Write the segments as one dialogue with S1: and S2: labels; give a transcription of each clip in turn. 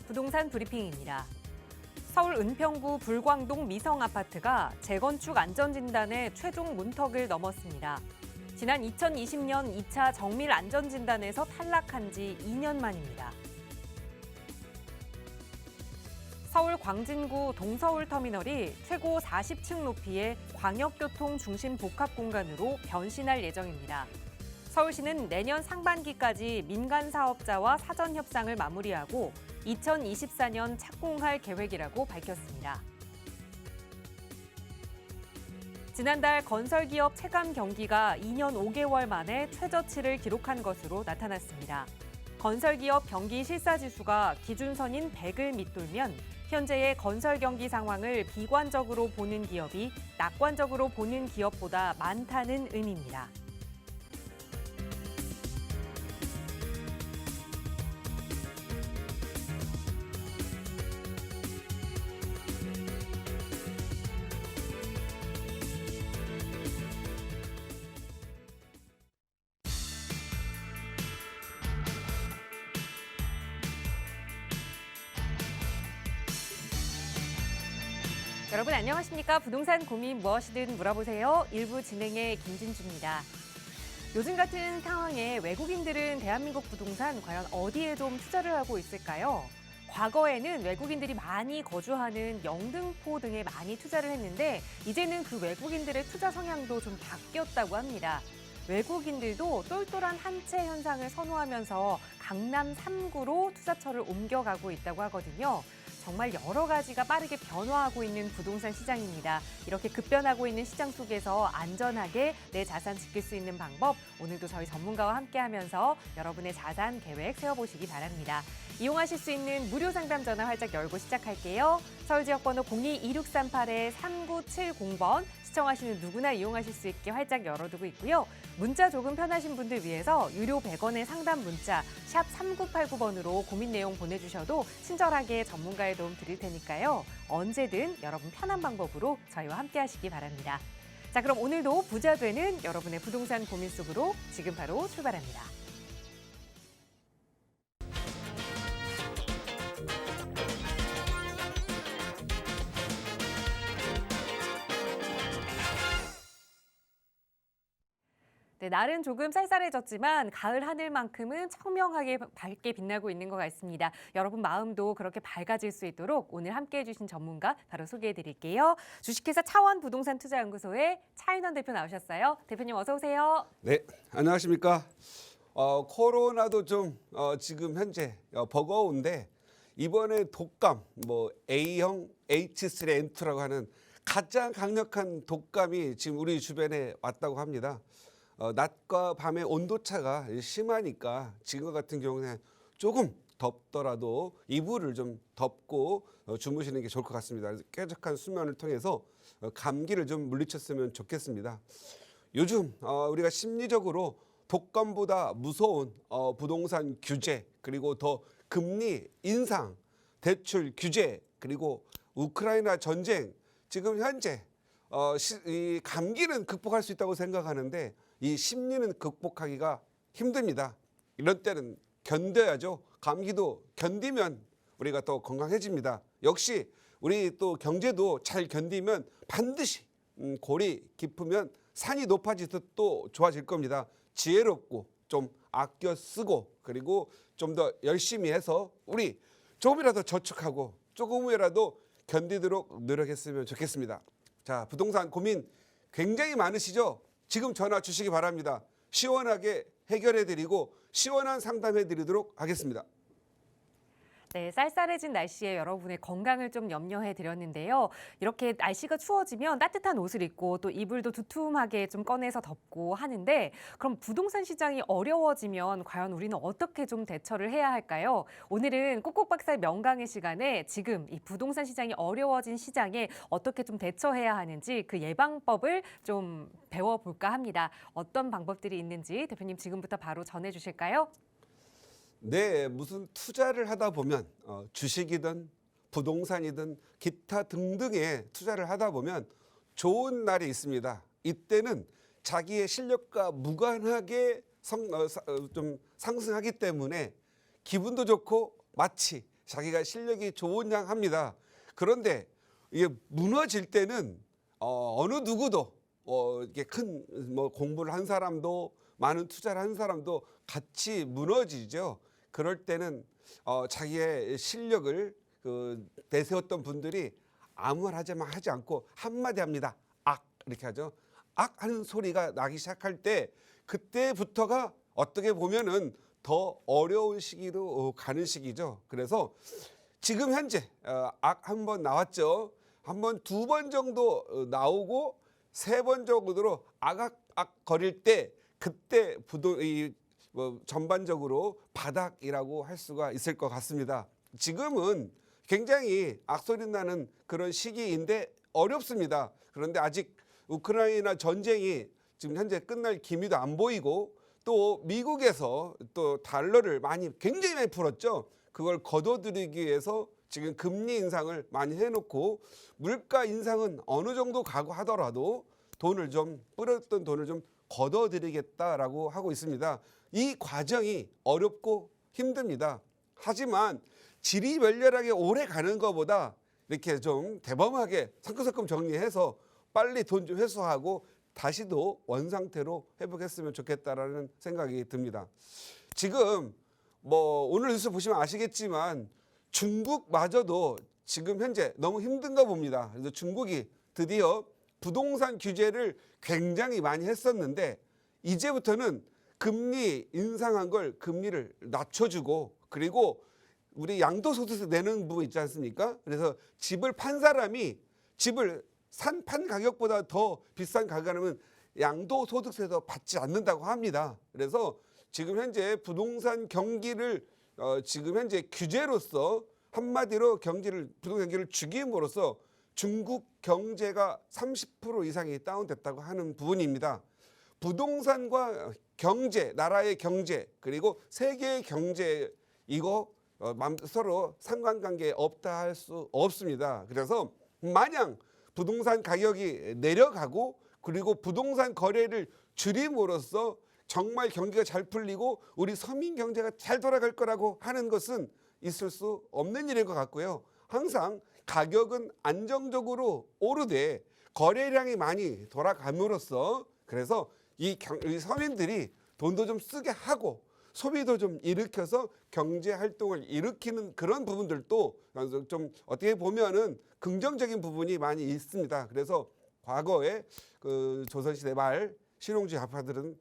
S1: 부동산 브리핑입니다. 서울 은평구 불광동 미성아파트가 재건축 안전진단의 최종 문턱을 넘었습니다. 지난 2020년 2차 정밀 안전진단에서 탈락한 지 2년 만입니다. 서울 광진구 동서울터미널이 최고 40층 높이의 광역교통 중심 복합 공간으로 변신할 예정입니다. 서울시는 내년 상반기까지 민간 사업자와 사전 협상을 마무리하고 2024년 착공할 계획이라고 밝혔습니다. 지난달 건설기업 체감 경기가 2년 5개월 만에 최저치를 기록한 것으로 나타났습니다. 건설기업 경기 실사지수가 기준선인 100을 밑돌면 현재의 건설 경기 상황을 비관적으로 보는 기업이 낙관적으로 보는 기업보다 많다는 의미입니다. 여러분 안녕하십니까? 부동산 고민 무엇이든 물어보세요. 일부 진행의 김진주입니다. 요즘 같은 상황에 외국인들은 대한민국 부동산 과연 어디에 좀 투자를 하고 있을까요? 과거에는 외국인들이 많이 거주하는 영등포 등에 많이 투자를 했는데 이제는 그 외국인들의 투자 성향도 좀 바뀌었다고 합니다. 외국인들도 똘똘한 한채 현상을 선호하면서 강남 3구로 투자처를 옮겨가고 있다고 하거든요. 정말 여러 가지가 빠르게 변화하고 있는 부동산 시장입니다. 이렇게 급변하고 있는 시장 속에서 안전하게 내 자산 지킬 수 있는 방법, 오늘도 저희 전문가와 함께하면서 여러분의 자산 계획 세워보시기 바랍니다. 이용하실 수 있는 무료 상담 전화 활짝 열고 시작할게요. 서울 지역번호 02-2638-3970번 시청하시는 누구나 이용하실 수 있게 활짝 열어두고 있고요. 문자 조금 편하신 분들 위해서 유료 100원의 상담 문자 샵 3989번으로 고민 내용 보내주셔도 친절하게 전문가의 도움 드릴 테니까요. 언제든 여러분 편한 방법으로 저희와 함께 하시기 바랍니다. 자, 그럼 오늘도 부자 되는 여러분의 부동산 고민 속으로 지금 바로 출발합니다. 네, 날은 조금 쌀쌀해졌지만 가을 하늘만큼은 청명하게 밝게 빛나고 있는 것 같습니다. 여러분 마음도 그렇게 밝아질 수 있도록 오늘 함께해 주신 전문가 바로 소개해 드릴게요. 주식회사 차원부동산투자연구소의 차인원 대표 나오셨어요. 대표님 어서 오세요.
S2: 네, 안녕하십니까. 코로나도 좀 지금 현재 버거운데 이번에 독감, A형 H3N2라고 하는 가장 강력한 독감이 지금 우리 주변에 왔다고 합니다. 낮과 밤의 온도차가 심하니까 지금 같은 경우는 조금 덥더라도 이불을 좀 덮고 주무시는 게 좋을 것 같습니다. 쾌적한 수면을 통해서 감기를 좀 물리쳤으면 좋겠습니다. 요즘 우리가 심리적으로 독감보다 무서운 부동산 규제, 그리고 더 금리 인상, 대출 규제, 그리고 우크라이나 전쟁, 지금 현재 이 감기는 극복할 수 있다고 생각하는데 이 심리는 극복하기가 힘듭니다. 이런 때는 견뎌야죠. 감기도 견디면 우리가 더 건강해집니다. 역시 우리 또 경제도 잘 견디면 반드시 골이 깊으면 산이 높아지듯 또 좋아질 겁니다. 지혜롭고 좀 아껴 쓰고 그리고 좀 더 열심히 해서 우리 조금이라도 저축하고 조금이라도 견디도록 노력했으면 좋겠습니다. 자, 부동산 고민 굉장히 많으시죠? 지금 전화 주시기 바랍니다. 시원하게 해결해드리고 시원한 상담해드리도록 하겠습니다.
S1: 네, 쌀쌀해진 날씨에 여러분의 건강을 좀 염려해 드렸는데요. 이렇게 날씨가 추워지면 따뜻한 옷을 입고 또 이불도 두툼하게 좀 꺼내서 덮고 하는데 그럼 부동산 시장이 어려워지면 과연 우리는 어떻게 좀 대처를 해야 할까요? 오늘은 꼭꼭 박사의 명강의 시간에 지금 이 부동산 시장이 어려워진 시장에 어떻게 좀 대처해야 하는지 그 예방법을 좀 배워볼까 합니다. 어떤 방법들이 있는지 대표님 지금부터 바로 전해 주실까요?
S2: 네, 무슨 투자를 하다 보면 주식이든 부동산이든 기타 등등의 투자를 하다 보면 좋은 날이 있습니다. 이때는 자기의 실력과 무관하게 좀 상승하기 때문에 기분도 좋고 마치 자기가 실력이 좋은 양 합니다. 그런데 이게 무너질 때는 어느 누구도 이렇게 큰 뭐 공부를 한 사람도 많은 투자를 한 사람도 같이 무너지죠. 그럴 때는 자기의 실력을 내세웠던 분들이 아무 말 하지 않고 한마디 합니다. 악 이렇게 하죠. 악 하는 소리가 나기 시작할 때 그때부터가 어떻게 보면은 더 어려운 시기로 가는 시기죠. 그래서 지금 현재 악 한 번 나왔죠. 한 번, 두 번 정도 나오고 세 번 정도로 악악 거릴 때 그때 전반적으로 바닥이라고 할 수가 있을 것 같습니다. 지금은 굉장히 악소리 나는 그런 시기인데 어렵습니다. 그런데 아직 우크라이나 전쟁이 지금 현재 끝날 기미도 안 보이고 또 미국에서 또 달러를 굉장히 많이 풀었죠. 그걸 걷어들이기 위해서 지금 금리 인상을 많이 해놓고 물가 인상은 어느 정도 가고 하더라도 뿌렸던 돈을 좀 걷어들이겠다라고 하고 있습니다. 이 과정이 어렵고 힘듭니다. 하지만 지리멸렬하게 오래 가는 것보다 이렇게 좀 대범하게 성큼성큼 정리해서 빨리 돈 좀 회수하고 다시도 원상태로 회복했으면 좋겠다라는 생각이 듭니다. 지금 오늘 뉴스 보시면 아시겠지만 중국마저도 지금 현재 너무 힘든가 봅니다. 그래서 중국이 드디어 부동산 규제를 굉장히 많이 했었는데 이제부터는 금리 인상한 걸 금리를 낮춰주고 그리고 우리 양도소득세 내는 부분 있지 않습니까? 그래서 집을 판 사람이 집을 판 가격보다 더 비싼 가격이면 양도소득세도 받지 않는다고 합니다. 그래서 지금 현재 부동산 경기를 지금 현재 규제로서 한마디로 부동산 경기를 죽임으로써 중국 경제가 30% 이상이 다운됐다고 하는 부분입니다. 부동산과 경제, 나라의 경제 그리고 세계의 경제 이거 서로 상관관계 없다 할 수 없습니다. 그래서 마냥 부동산 가격이 내려가고 그리고 부동산 거래를 줄임으로써 정말 경기가 잘 풀리고 우리 서민 경제가 잘 돌아갈 거라고 하는 것은 있을 수 없는 일인 것 같고요. 항상 가격은 안정적으로 오르되 거래량이 많이 돌아감으로써 그래서 이 서민들이 돈도 좀 쓰게 하고 소비도 좀 일으켜서 경제 활동을 일으키는 그런 부분들도 좀 어떻게 보면은 긍정적인 부분이 많이 있습니다. 그래서 과거에 조선시대 말 신용주의 좌파들은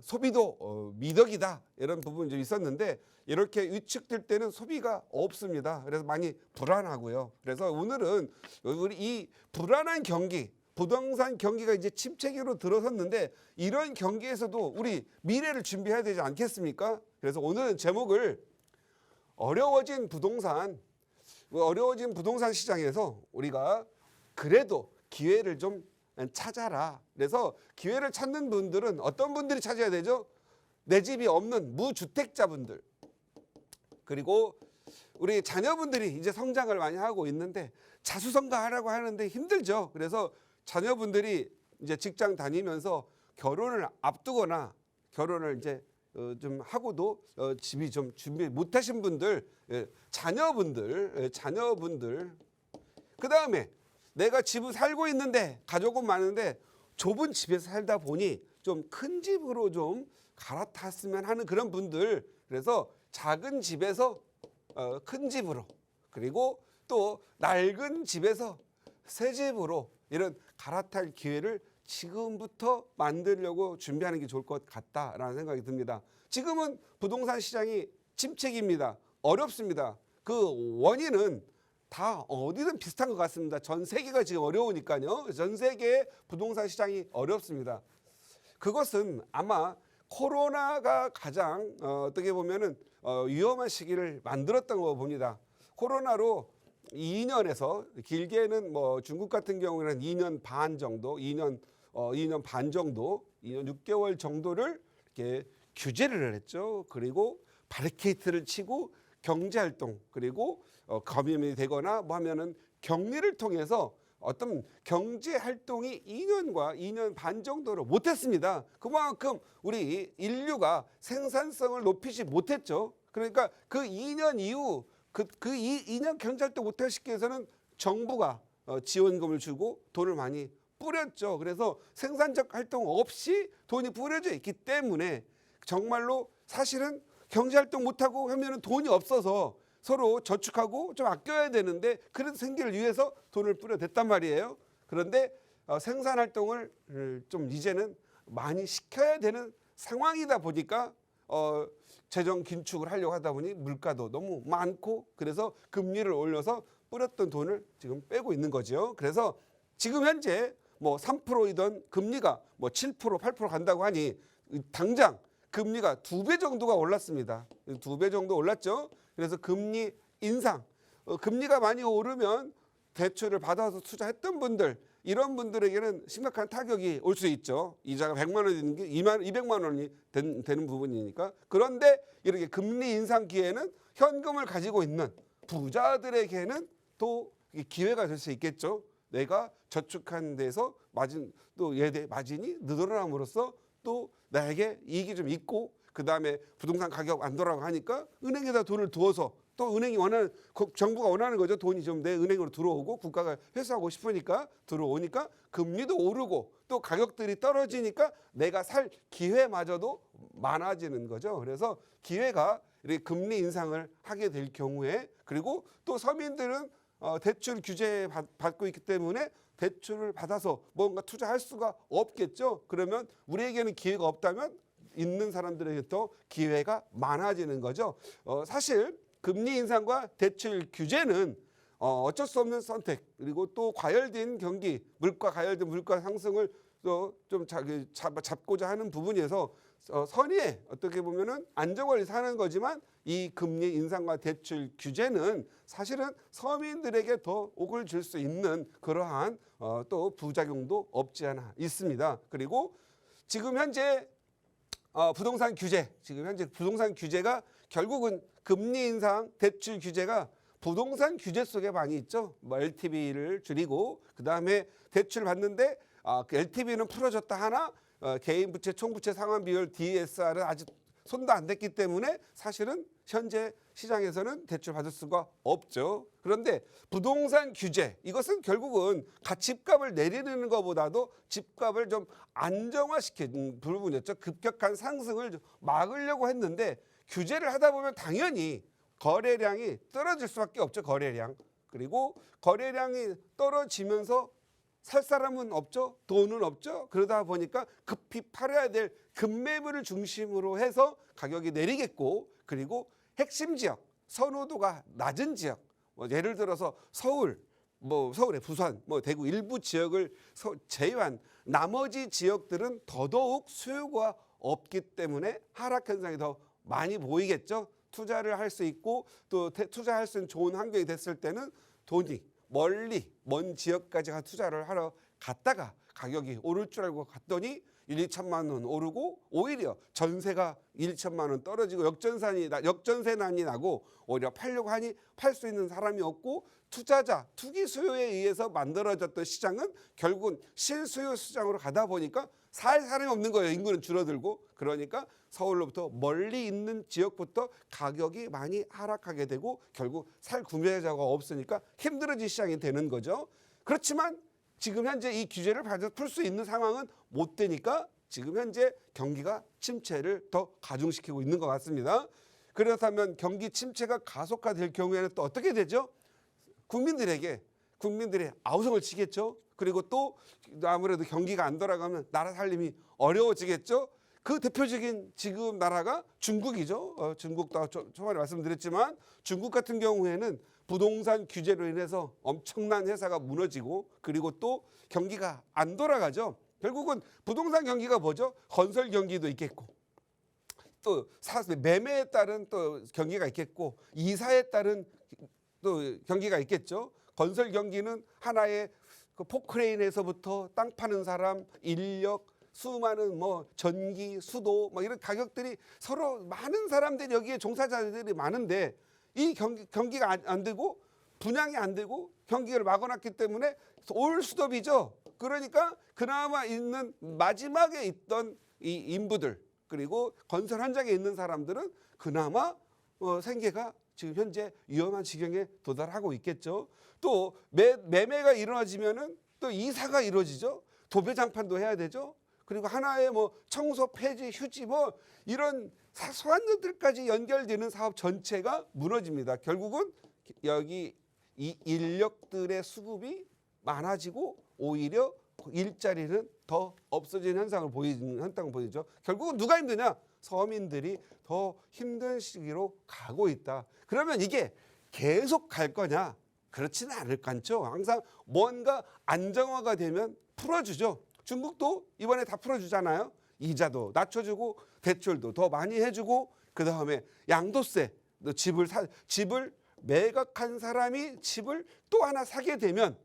S2: 소비도 미덕이다 이런 부분이 좀 있었는데 이렇게 위축될 때는 소비가 없습니다. 그래서 많이 불안하고요. 그래서 오늘은 우리 이 불안한 경기, 부동산 경기가 이제 침체기로 들어섰는데 이런 경기에서도 우리 미래를 준비해야 되지 않겠습니까? 그래서 오늘은 제목을 어려워진 부동산 시장에서 우리가 그래도 기회를 좀 찾아라. 그래서 기회를 찾는 분들은 어떤 분들이 찾아야 되죠? 내 집이 없는 무주택자분들 그리고 우리 자녀분들이 이제 성장을 많이 하고 있는데 자수성가하라고 하는데 힘들죠. 그래서 자녀분들이 이제 직장 다니면서 결혼을 앞두거나 결혼을 이제 좀 하고도 집이 좀 준비 못하신 분들, 자녀분들 그 다음에 내가 집을 살고 있는데 가족은 많은데 좁은 집에서 살다 보니 좀 큰 집으로 좀 갈아탔으면 하는 그런 분들 그래서 작은 집에서 큰 집으로 그리고 또 낡은 집에서 새 집으로 이런 갈아탈 기회를 지금부터 만들려고 준비하는 게 좋을 것 같다라는 생각이 듭니다. 지금은 부동산 시장이 침체기입니다. 어렵습니다. 그 원인은 다 어디든 비슷한 것 같습니다. 전 세계가 지금 어려우니까요. 전 세계의 부동산 시장이 어렵습니다. 그것은 아마 코로나가 가장 어떻게 보면은 위험한 시기를 만들었던 거 봅니다. 코로나로 2년에서 길게는 중국 같은 경우는 2년 반 정도, 2년 반 정도, 2년 6개월 정도를 이렇게 규제를 했죠. 그리고 바리케이트를 치고 경제 활동 그리고 감염이 되거나 하면은 격리를 통해서 어떤 경제 활동이 2년과 2년 반 정도로 못했습니다. 그만큼 우리 인류가 생산성을 높이지 못했죠. 그러니까 그 2년 이후 그 2년 경제활동 못할 시기에서는 정부가 지원금을 주고 돈을 많이 뿌렸죠. 그래서 생산적 활동 없이 돈이 뿌려져 있기 때문에 정말로 사실은 경제활동 못하고 하면은 돈이 없어서 서로 저축하고 좀 아껴야 되는데 그래도 생계를 위해서 돈을 뿌려댔단 말이에요. 그런데 생산활동을 좀 이제는 많이 시켜야 되는 상황이다 보니까 재정 긴축을 하려고 하다 보니 물가도 너무 많고 그래서 금리를 올려서 뿌렸던 돈을 지금 빼고 있는 거죠. 그래서 지금 현재 뭐 3%이던 금리가 뭐 7%, 8% 간다고 하니 당장 금리가 2배 정도가 올랐습니다. 2배 정도 올랐죠. 그래서 금리 인상, 금리가 많이 오르면 대출을 받아서 투자했던 분들 이런 분들에게는 심각한 타격이 올 수 있죠. 이자가 100만 원이 되는 게 200만 원이 되는 부분이니까. 그런데 이렇게 금리 인상 기회는 현금을 가지고 있는 부자들에게는 또 기회가 될 수 있겠죠. 내가 저축한 데서 또 예대 마진이 늘어남으로써 또 나에게 이익이 좀 있고 그다음에 부동산 가격 안 돌아가고 하니까 은행에다 돈을 두어서 또 은행이 원하는 정부가 원하는 거죠. 돈이 좀 내 은행으로 들어오고 국가가 회수하고 싶으니까 들어오니까 금리도 오르고 또 가격들이 떨어지니까 내가 살 기회마저도 많아지는 거죠. 그래서 기회가 이렇게 금리 인상을 하게 될 경우에 그리고 또 서민들은 대출 규제 받고 있기 때문에 대출을 받아서 뭔가 투자할 수가 없겠죠. 그러면 우리에게는 기회가 없다면 있는 사람들에게 또 기회가 많아지는 거죠. 사실 금리 인상과 대출 규제는 어쩔 수 없는 선택 그리고 또 과열된 경기 과열된 물가 상승을 또 좀 잡고자 하는 부분에서 선의의 어떻게 보면은 안정을 사는 거지만 이 금리 인상과 대출 규제는 사실은 서민들에게 더 옥을 줄 수 있는 그러한 또 부작용도 없지 않아 있습니다. 그리고 지금 현재 부동산 규제가 결국은 금리 인상, 대출 규제가 부동산 규제 속에 많이 있죠. 뭐 LTV를 줄이고 그다음에 대출 받는데 그 LTV는 풀어줬다 하나 개인 부채, 총부채 상환 비율 DSR은 아직 손도 안 댔기 때문에 사실은 현재 시장에서는 대출 받을 수가 없죠. 그런데 부동산 규제 이것은 결국은 집값을 내리는 것보다도 집값을 좀 안정화시키는 부분이었죠. 급격한 상승을 좀 막으려고 했는데 규제를 하다 보면 당연히 거래량이 떨어질 수밖에 없죠. 거래량. 그리고 거래량이 떨어지면서 살 사람은 없죠. 돈은 없죠. 그러다 보니까 급히 팔아야 될 급매물을 중심으로 해서 가격이 내리겠고 그리고 핵심 지역, 선호도가 낮은 지역, 예를 들어서 서울, 서울의 부산, 대구 일부 지역을 제외한 나머지 지역들은 더더욱 수요가 없기 때문에 하락 현상이 더 많이 보이겠죠. 투자를 할 수 있고 또 투자할 수 있는 좋은 환경이 됐을 때는 돈이 먼 지역까지 투자를 하러 갔다가 가격이 오를 줄 알고 갔더니 1, 2천만 원 오르고 오히려 전세가 1, 2천만 원 떨어지고 역전세난이 나고 오히려 팔려고 하니 팔 수 있는 사람이 없고 투기 수요에 의해서 만들어졌던 시장은 결국은 실수요 시장으로 가다 보니까 살 사람이 없는 거예요. 인구는 줄어들고 그러니까 서울로부터 멀리 있는 지역부터 가격이 많이 하락하게 되고 결국 살 구매자가 없으니까 힘들어진 시장이 되는 거죠. 그렇지만 지금 현재 이 규제를 풀 수 있는 상황은 못 되니까 지금 현재 경기가 침체를 더 가중시키고 있는 것 같습니다. 그렇다면 경기 침체가 가속화될 경우에는 또 어떻게 되죠? 국민들의 아우성을 치겠죠. 그리고 또 아무래도 경기가 안 돌아가면 나라 살림이 어려워지겠죠. 그 대표적인 지금 나라가 중국이죠. 중국도 초반에 말씀드렸지만 중국 같은 경우에는 부동산 규제로 인해서 엄청난 회사가 무너지고 그리고 또 경기가 안 돌아가죠. 결국은 부동산 경기가 뭐죠? 건설 경기도 있겠고 또 매매에 따른 또 경기가 있겠고 이사에 따른 또 경기가 있겠죠. 건설 경기는 하나의 그 포크레인에서부터 땅 파는 사람, 인력, 수많은 전기, 수도 이런 가격들이 서로 많은 사람들이 여기에 종사자들이 많은데 이 경기가 안 되고 분양이 안 되고 경기를 막아놨기 때문에 올 수도비죠. 그러니까 그나마 있는 마지막에 있던 이 인부들 그리고 건설 현장에 있는 사람들은 그나마 생계가 지금 현재 위험한 지경에 도달하고 있겠죠. 또 매매가 이루어지면은 또 이사가 이루어지죠. 도배장판도 해야 되죠. 그리고 하나의 뭐 청소, 폐지, 휴지 뭐 이런 사소한 것들까지 연결되는 사업 전체가 무너집니다. 결국은 여기 이 인력들의 수급이 많아지고 오히려 일자리는 더 없어지는 현상을 보이죠. 결국은 누가 힘드냐? 서민들이 더 힘든 시기로 가고 있다. 그러면 이게 계속 갈 거냐? 그렇지는 않을 거죠. 항상 뭔가 안정화가 되면 풀어주죠. 중국도 이번에 다 풀어주잖아요. 이자도 낮춰주고 대출도 더 많이 해주고 그 다음에 양도세, 집을 매각한 사람이 집을 또 하나 사게 되면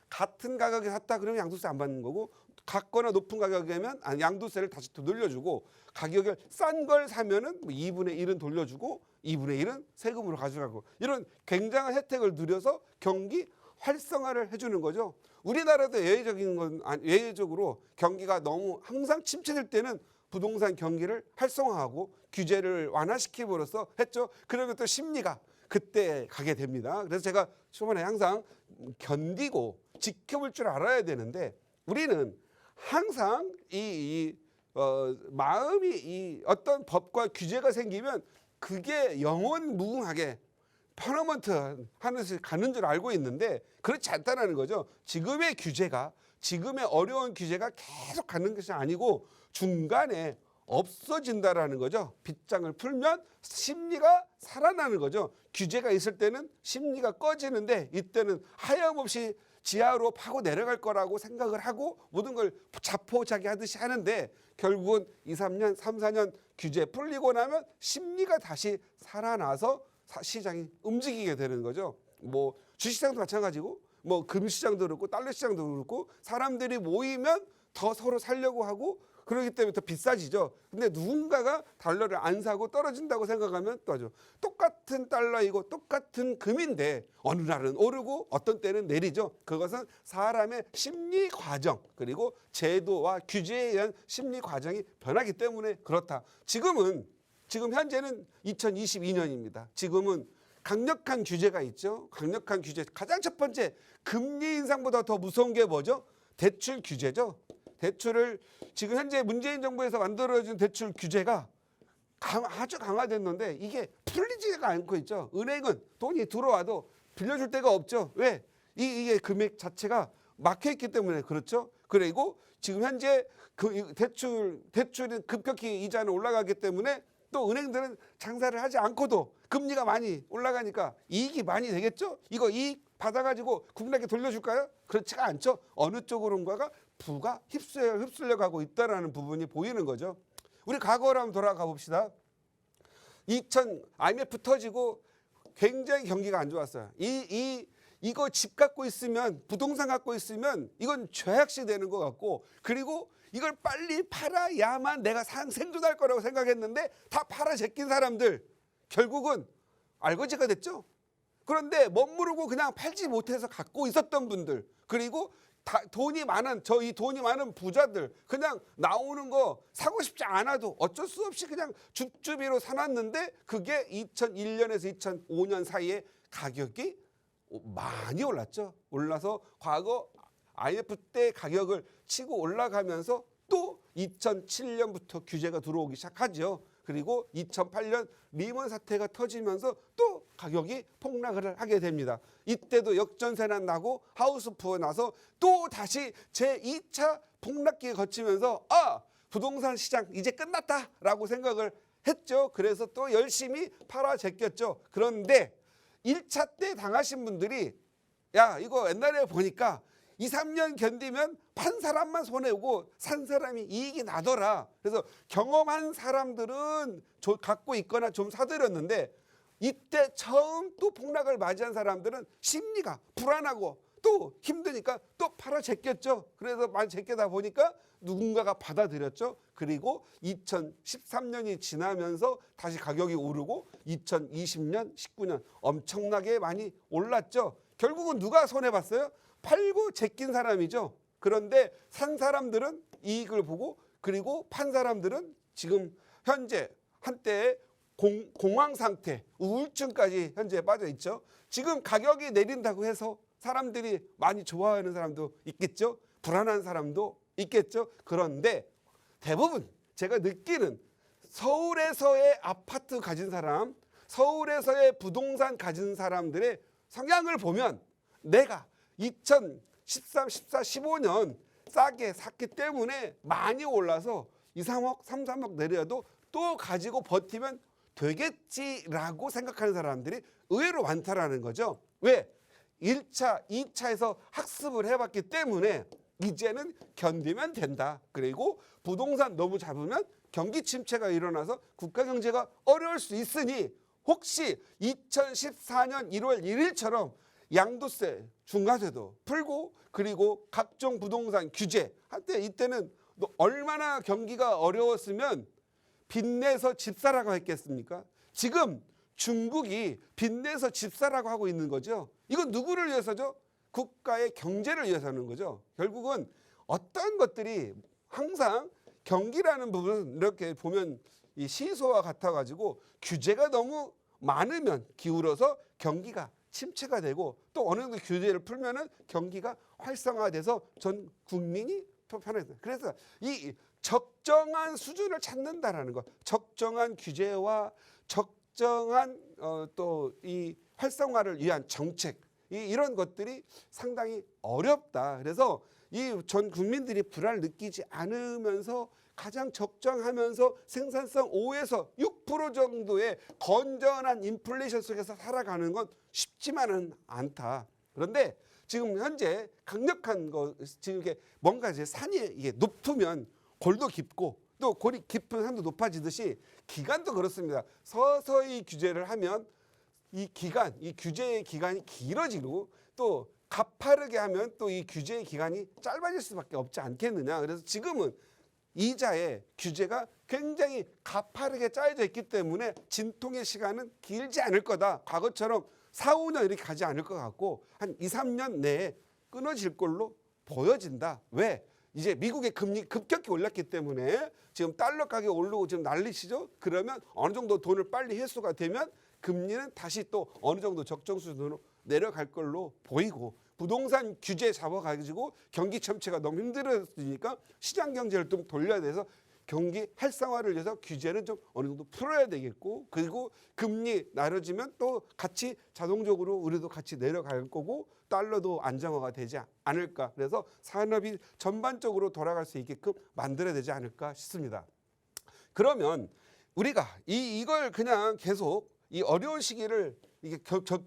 S2: 같은 가격에 샀다 그러면 양도세 안 받는 거고 같거나 높은 가격이면 양도세를 다시 또 늘려주고 가격을 싼 걸 사면은 2분의 1은 돌려주고 2분의 1은 세금으로 가져가고 이런 굉장한 혜택을 누려서 경기 활성화를 해주는 거죠. 우리나라도 예외적으로 경기가 너무 항상 침체될 때는 부동산 경기를 활성화하고 규제를 완화시킴으로써 했죠. 그러면 또 심리가 그때 가게 됩니다. 그래서 제가 초반에 항상 견디고 지켜볼 줄 알아야 되는데 우리는 항상 마음이 이 어떤 법과 규제가 생기면 그게 영원무궁하게 퍼머넌트 하면서 가는 줄 알고 있는데 그렇지 않다는 거죠. 지금의 어려운 규제가 계속 가는 것이 아니고 중간에 없어진다라는 거죠. 빗장을 풀면 심리가 살아나는 거죠. 규제가 있을 때는 심리가 꺼지는데 이때는 하염없이 지하로 파고 내려갈 거라고 생각을 하고 모든 걸 자포자기하듯이 하는데 결국은 2, 3년, 3, 4년 규제 풀리고 나면 심리가 다시 살아나서 시장이 움직이게 되는 거죠. 뭐 주식시장도 마찬가지고 뭐 금시장도 그렇고 달러 시장도 그렇고 사람들이 모이면 더 서로 살려고 하고 그렇기 때문에 더 비싸지죠. 근데 누군가가 달러를 안 사고 떨어진다고 생각하면 또 하죠. 똑같은 달러이고 똑같은 금인데 어느 날은 오르고 어떤 때는 내리죠. 그것은 사람의 심리 과정 그리고 제도와 규제에 의한 심리 과정이 변하기 때문에 그렇다. 지금 현재는 2022년입니다. 지금은 강력한 규제가 있죠. 강력한 규제. 가장 첫 번째 금리 인상보다 더 무서운 게 뭐죠? 대출 규제죠. 대출을 지금 현재 문재인 정부에서 만들어진 대출 규제가 아주 강화됐는데 이게 풀리지가 않고 있죠. 은행은 돈이 들어와도 빌려줄 데가 없죠. 왜? 이게 금액 자체가 막혀있기 때문에 그렇죠. 그리고 지금 현재 그 대출은 급격히 이자는 올라가기 때문에 또 은행들은 장사를 하지 않고도 금리가 많이 올라가니까 이익이 많이 되겠죠. 이거 이익 받아가지고 국내에 돌려줄까요? 그렇지가 않죠. 어느 쪽으로인가가 부가 휩쓸려 가고 있다는 부분이 보이는 거죠. 우리 과거로 한번 돌아가 봅시다. IMF 터지고 굉장히 경기가 안 좋았어요. 이거 집 갖고 있으면 부동산 갖고 있으면 이건 죄악시 되는 것 같고 그리고 이걸 빨리 팔아야만 내가 생존할 거라고 생각했는데 다 팔아 제낀 사람들 결국은 알거지가 됐죠. 그런데 멋모르고 그냥 팔지 못해서 갖고 있었던 분들 그리고 돈이 많은 돈이 많은 부자들 그냥 나오는 거 사고 싶지 않아도 어쩔 수 없이 그냥 줍줍이로 사놨는데 그게 2001년에서 2005년 사이에 가격이 많이 올랐죠. 올라서 과거 IMF 때 가격을 치고 올라가면서 또 2007년부터 규제가 들어오기 시작하죠. 그리고 2008년 리먼 사태가 터지면서 또 가격이 폭락을 하게 됩니다. 이때도 역전세난 나고 하우스푸어 나서 또 다시 제2차 폭락기에 거치면서 부동산 시장 이제 끝났다라고 생각을 했죠. 그래서 또 열심히 팔아 제꼈죠. 그런데 1차 때 당하신 분들이 야 이거 옛날에 보니까 2, 3년 견디면 판 사람만 손해오고 산 사람이 이익이 나더라. 그래서 경험한 사람들은 갖고 있거나 좀 사들였는데 이때 처음 또 폭락을 맞이한 사람들은 심리가 불안하고 또 힘드니까 또 팔아 제꼈죠. 그래서 많이 제끼다 보니까 누군가가 받아들였죠. 그리고 2013년이 지나면서 다시 가격이 오르고 2020년, 19년 엄청나게 많이 올랐죠. 결국은 누가 손해봤어요? 팔고 제낀 사람이죠. 그런데 산 사람들은 이익을 보고 그리고 판 사람들은 지금 현재 한때 공황 상태, 우울증까지 현재 빠져 있죠. 지금 가격이 내린다고 해서 사람들이 많이 좋아하는 사람도 있겠죠. 불안한 사람도 있겠죠. 그런데 대부분 제가 느끼는 서울에서의 아파트 가진 사람, 서울에서의 부동산 가진 사람들의 성향을 보면 내가 2013, 14, 15년 싸게 샀기 때문에 많이 올라서 2, 3억, 3, 3억 내려도 또 가지고 버티면 되겠지라고 생각하는 사람들이 의외로 많다라는 거죠. 왜? 1차, 2차에서 학습을 해봤기 때문에 이제는 견디면 된다. 그리고 부동산 너무 잡으면 경기 침체가 일어나서 국가 경제가 어려울 수 있으니 혹시 2014년 1월 1일처럼 양도세, 중과세도 풀고 그리고 각종 부동산 규제 한때 이때는 얼마나 경기가 어려웠으면 빚내서 집 사라고 했겠습니까? 지금 중국이 빚내서 집 사라고 하고 있는 거죠. 이건 누구를 위해서죠? 국가의 경제를 위해서 하는 거죠. 결국은 어떤 것들이 항상 경기라는 부분은 이렇게 보면 이 시소와 같아가지고 규제가 너무 많으면 기울어서 경기가 침체가 되고 또 어느 정도 규제를 풀면은 경기가 활성화돼서 전 국민이 더 편해져요. 그래서 이 적정한 수준을 찾는다라는 것, 적정한 규제와 적정한 또 이 활성화를 위한 정책 이런 것들이 상당히 어렵다. 그래서 이 전 국민들이 불안을 느끼지 않으면서 가장 적정하면서 생산성 5에서 6% 정도의 건전한 인플레이션 속에서 살아가는 건 쉽지만은 않다. 그런데 지금 현재 강력한 거 지금 이게 뭔가 이제 산이 이게 높으면 골도 깊고 또 골이 깊은 산도 높아지듯이 기간도 그렇습니다. 서서히 규제를 하면 이 기간, 이 규제의 기간이 길어지고 또 가파르게 하면 또 이 규제의 기간이 짧아질 수밖에 없지 않겠느냐. 그래서 지금은 이자의 규제가 굉장히 가파르게 짜여져 있기 때문에 진통의 시간은 길지 않을 거다. 과거처럼 4, 5년 이렇게 가지 않을 것 같고 한 2, 3년 내에 끊어질 걸로 보여진다. 왜? 이제 미국의 금리 급격히 올랐기 때문에 지금 달러 가격이 오르고 지금 난리시죠? 그러면 어느 정도 돈을 빨리 회수가 되면 금리는 다시 또 어느 정도 적정 수준으로 내려갈 걸로 보이고 부동산 규제 잡아가지고 경기 침체가 너무 힘들어지니까 시장 경제를 좀 돌려야 돼서 경기 활성화를 위해서 규제는 좀 어느 정도 풀어야 되겠고 그리고 금리 낮아지면 또 같이 자동적으로 우리도 같이 내려갈 거고 달러도 안정화가 되지 않을까. 그래서 산업이 전반적으로 돌아갈 수 있게끔 만들어야 되지 않을까 싶습니다. 그러면 우리가 이걸 그냥 계속 이 어려운 시기를 이게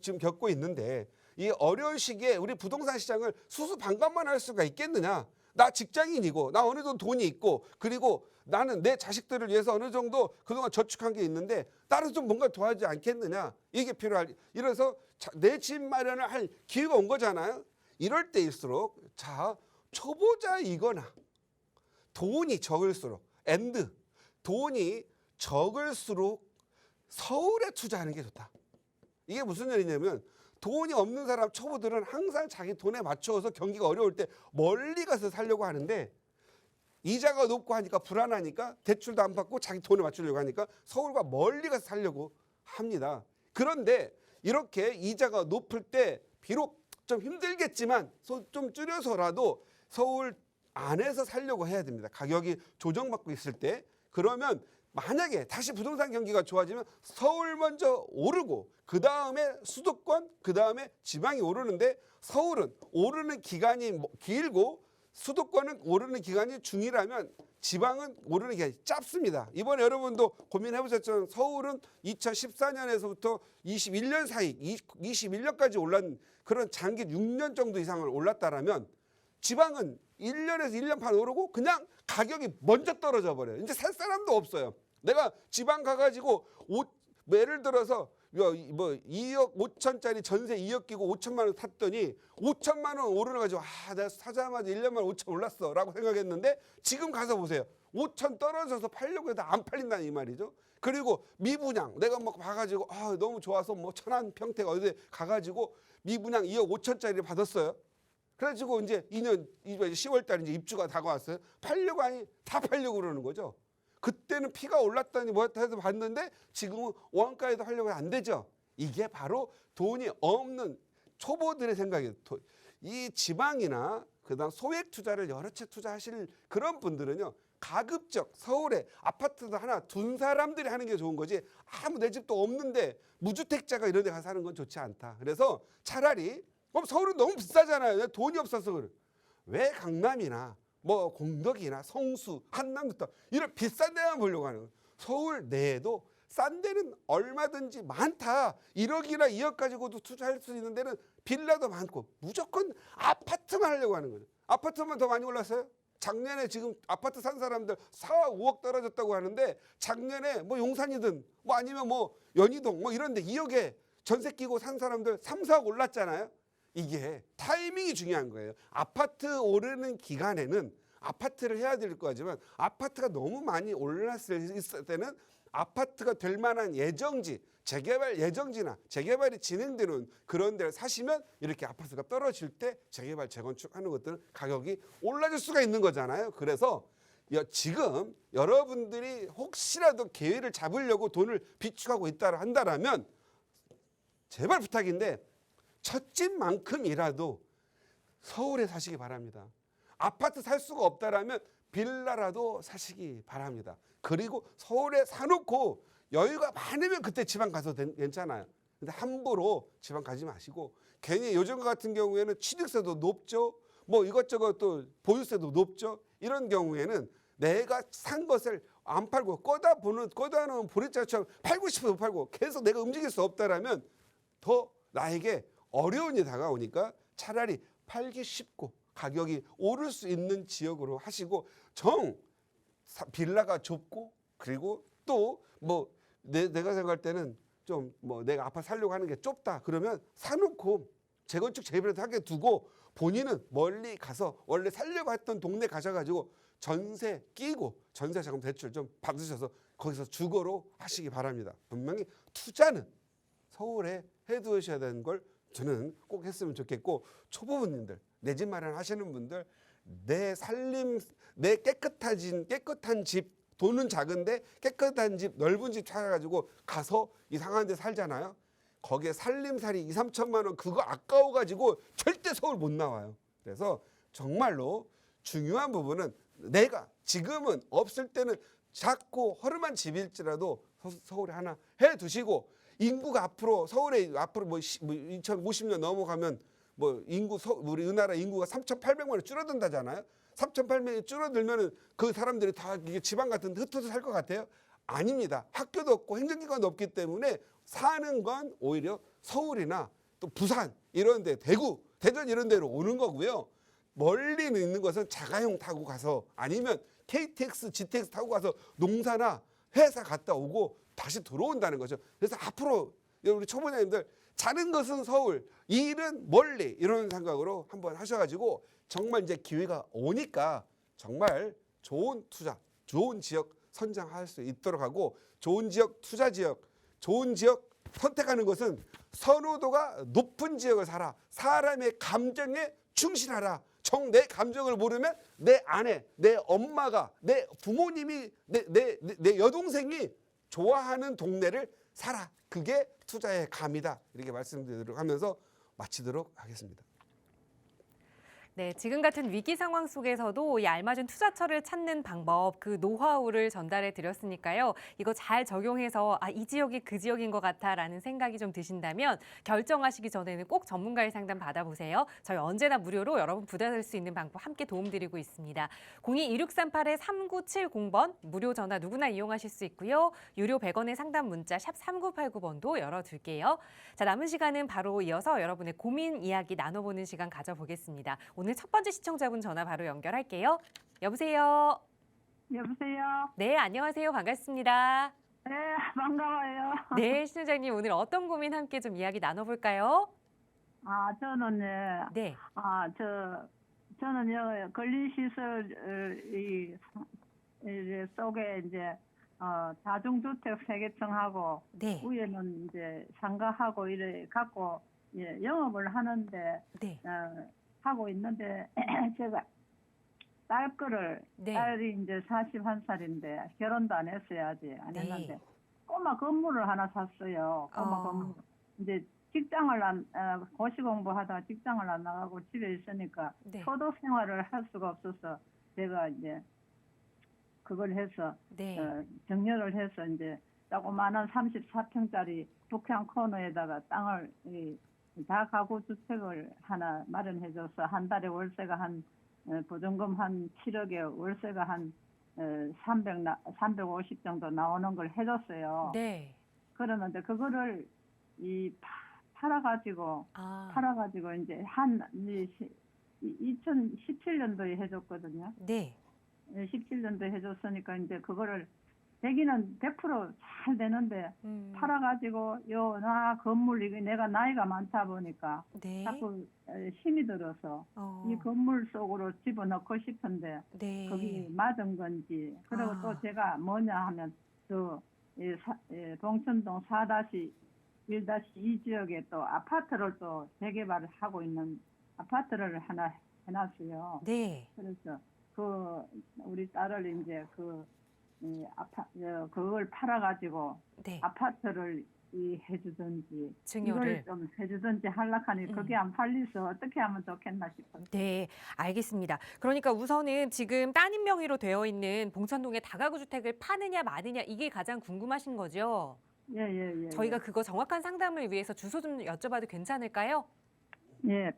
S2: 지금 겪고 있는데 이 어려운 시기에 우리 부동산 시장을 수수방관만 할 수가 있겠느냐? 나 직장인이고 나 어느 정도 돈이 있고 그리고 나는 내 자식들을 위해서 어느 정도 그동안 저축한 게 있는데 나를 좀 뭔가 도와주지 않겠느냐? 이게 필요할. 이래서 내 집 마련을 할 기회가 온 거잖아요. 이럴 때일수록 자 초보자이거나 돈이 적을수록 돈이 적을수록 서울에 투자하는 게 좋다. 이게 무슨 얘기냐면 돈이 없는 사람 초보들은 항상 자기 돈에 맞춰서 경기가 어려울 때 멀리 가서 살려고 하는데 이자가 높고 하니까 불안하니까 대출도 안 받고 자기 돈에 맞추려고 하니까 서울과 멀리 가서 살려고 합니다. 그런데 이렇게 이자가 높을 때 비록 좀 힘들겠지만 좀 줄여서라도 서울 안에서 살려고 해야 됩니다. 가격이 조정받고 있을 때. 그러면 만약에 다시 부동산 경기가 좋아지면 서울 먼저 오르고 그 다음에 수도권 그 다음에 지방이 오르는데 서울은 오르는 기간이 길고 수도권은 오르는 기간이 중이라면 지방은 오르는 기간이 짧습니다. 이번에 여러분도 고민해 보셨죠? 서울은 2014년에서부터 21년 사이 21년까지 올랐는 그런 장기 6년 정도 이상을 올랐다라면 지방은 1년에서 1년 반 오르고 그냥 가격이 먼저 떨어져 버려요. 이제 살 사람도 없어요. 내가 지방 가가지고 예를 들어서 뭐 2억 5천짜리 전세 2억 끼고 5천만 원 탔더니 5천만 원 오르가지고 내가 사자마자 1년 만에 5천 올랐어 라고 생각했는데 지금 가서 보세요. 5천 떨어져서 팔려고 해도 안 팔린다는 이 말이죠. 그리고 미분양 내가 막 봐가지고 너무 좋아서 뭐 천안 평택 어디 가가지고 미분양 2억 5천짜리 받았어요. 그래가지고 이제 2년 10월 달에 이제 입주가 다가왔어요. 팔려고 하니 다 팔려고 그러는 거죠. 그때는 피가 올랐다니 뭐였다 해서 봤는데 지금은 원가에도 하려고 안 되죠. 이게 바로 돈이 없는 초보들의 생각이에요. 이 지방이나 그다음 소액 투자를 여러 채 투자하실 그런 분들은요. 가급적 서울에 아파트도 하나 둔 사람들이 하는 게 좋은 거지 아무 내 집도 없는데 무주택자가 이런 데 가서 사는 건 좋지 않다. 그래서 차라리 서울은 너무 비싸잖아요. 돈이 없어서 그래. 왜 강남이나 뭐 공덕이나 성수, 한남부터 이런 비싼 데만 보려고 하는 거예요. 서울 내에도 싼 데는 얼마든지 많다. 1억이나 2억 가지고도 투자할 수 있는 데는 빌라도 많고 무조건 아파트만 하려고 하는 거죠. 아파트만 더 많이 올랐어요? 작년에 지금 아파트 산 사람들 4, 5억 떨어졌다고 하는데 작년에 뭐 용산이든 뭐 아니면 뭐 연희동 뭐 이런 데 2억에 전세 끼고 산 사람들 3, 4억 올랐잖아요. 이게 타이밍이 중요한 거예요. 아파트 오르는 기간에는 아파트를 해야 될 거지만 아파트가 너무 많이 올랐을 때는 아파트가 될 만한 예정지, 재개발 예정지나 재개발이 진행되는 그런 데를 사시면 이렇게 아파트가 떨어질 때 재개발, 재건축하는 것들은 가격이 올라질 수가 있는 거잖아요. 그래서 지금 여러분들이 혹시라도 계획을 잡으려고 돈을 비축하고 있다 한다라면 제발 부탁인데 첫 집만큼이라도 서울에 사시기 바랍니다. 아파트 살 수가 없다라면 빌라라도 사시기 바랍니다. 그리고 서울에 사놓고 여유가 많으면 그때 지방 가서 괜찮아요. 근데 함부로 지방 가지 마시고 괜히 요즘 같은 경우에는 취득세도 높죠. 뭐 이것저것 또 보유세도 높죠. 이런 경우에는 내가 산 것을 안 팔고 꺼다 놓은 보리자처럼 팔고 싶어도 팔고 계속 내가 움직일 수 없다라면 더 나에게 어려운 일이 다가오니까 차라리 팔기 쉽고 가격이 오를 수 있는 지역으로 하시고 빌라가 좁고 그리고 또 뭐 내가 생각할 때는 좀 뭐 내가 아파트 살려고 하는 게 좁다 그러면 사놓고 재건축 재개발도 하게 두고 본인은 멀리 가서 원래 살려고 했던 동네 가셔가지고 전세 끼고 전세 자금 대출 좀 받으셔서 거기서 주거로 하시기 바랍니다. 분명히 투자는 서울에 해두셔야 되는 걸 저는 꼭 했으면 좋겠고 초보분들 내 집 마련하시는 분들 내 살림 내 깨끗한 집 돈은 작은데 깨끗한 집 넓은 집 찾아가지고 가서 이상한 데 살잖아요. 거기에 살림살이 2, 3천만 원 그거 아까워가지고 절대 서울 못 나와요. 그래서 정말로 중요한 부분은 내가 지금은 없을 때는 작고 허름한 집일지라도 서울에 하나 해두시고 인구가 앞으로 서울에 앞으로 뭐 2050년 넘어가면 뭐 우리 우리나라 인구가 3,800만이 줄어든다잖아요. 3,800만이 줄어들면은 그 사람들이 다 이게 지방 같은 데 흩어져 살 것 같아요? 아닙니다. 학교도 없고 행정기관도 없기 때문에 사는 건 오히려 서울이나 또 부산 이런 데 대구, 대전 이런 데로 오는 거고요. 멀리 있는 것은 자가용 타고 가서 아니면 KTX, GTX 타고 가서 농사나 회사 갔다 오고 다시 들어온다는 거죠. 그래서 앞으로 우리 초보자님들 자는 것은 서울, 일은 멀리 이런 생각으로 한번 하셔가지고 정말 이제 기회가 오니까 정말 좋은 투자, 좋은 지역 선정할 수 있도록 하고 좋은 지역, 투자 지역, 좋은 지역 선택하는 것은 선호도가 높은 지역을 사라. 사람의 감정에 충실하라. 내 감정을 모르면 내 아내, 내 엄마가, 내 부모님이, 내 여동생이 좋아하는 동네를 사라. 그게 투자의 감이다. 이렇게 말씀드리도록 하면서 마치도록 하겠습니다.
S1: 네, 지금 같은 위기 상황 속에서도 이 알맞은 투자처를 찾는 방법, 그 노하우를 전달해 드렸으니까요. 이거 잘 적용해서 이 지역이 그 지역인 것 같아라는 생각이 좀 드신다면 결정하시기 전에는 꼭 전문가의 상담 받아보세요. 저희 언제나 무료로 여러분 부담할 수 있는 방법 함께 도움드리고 있습니다. 02-2638-3970번 무료 전화 누구나 이용하실 수 있고요. 유료 100원의 상담 문자 샵 3989번도 열어둘게요. 자, 남은 시간은 바로 이어서 여러분의 고민 이야기 나눠보는 시간 가져보겠습니다. 오늘 첫 번째 시청자분 전화 바로 연결할게요. 여보세요.
S3: 여보세요.
S1: 네, 안녕하세요. 반갑습니다.
S3: 네, 반가워요.
S1: 네, 신우장님 오늘 어떤 고민 함께 좀 이야기 나눠볼까요?
S3: 저는
S1: 네,
S3: 저는요 근린시설 속에 이제 다중주택 3개층하고
S1: 네,
S3: 위에는 이제 상가하고 이래 갖고 영업을 하는데
S1: 네,
S3: 하고 있는데 제가 딸 거를
S1: 네.
S3: 딸이 이제 41살인데 결혼도 안 했어요. 아직 안
S1: 네.
S3: 했는데 꼬마 건물을 하나 샀어요. 꼬마 건물. 이제 직장을 고시 공부하다가 직장을 안 나가고 집에 있으니까
S1: 네.
S3: 초도 생활을 할 수가 없어서 제가 이제 그걸 해서
S1: 네.
S3: 정렬을 해서 이제 조그마한 34평짜리 북향 코너에다가 땅을 다가구 주택을 하나 마련해줘서 한 달에 월세가 보증금 한 7억에 월세가 한 350 정도 나오는 걸 해줬어요.
S1: 네.
S3: 그러는데 그거를 팔아가지고 이제 2017년도에 해줬거든요.
S1: 네.
S3: 17년도에 해줬으니까 이제 그거를 되기는 100% 잘 되는데 팔아가지고 나 건물 이게 내가 나이가 많다 보니까
S1: 네.
S3: 자꾸 힘이 들어서 이 건물 속으로 집어넣고 싶은데
S1: 네.
S3: 거기 맞은 건지 그리고 또 제가 뭐냐 하면 봉천동 4-1-2 지역에 또 아파트를 또 재개발을 하고 있는 아파트를 하나 해놨어요.
S1: 네.
S3: 그래서 우리 딸을 이제 그걸 팔아가지고
S1: 네.
S3: 아파트를 해주든지
S1: 증여를.
S3: 이걸 좀 해주든지 하려하니 그게 안 팔려서 어떻게 하면 좋겠나 싶어요.
S1: 네, 알겠습니다. 그러니까 우선은 지금 따님 명의로 되어 있는 봉천동의 다가구 주택을 파느냐 마느냐 이게 가장 궁금하신 거죠?
S3: 예.
S1: 저희가 그거 정확한 상담을 위해서 주소 좀 여쭤봐도 괜찮을까요?
S3: 예,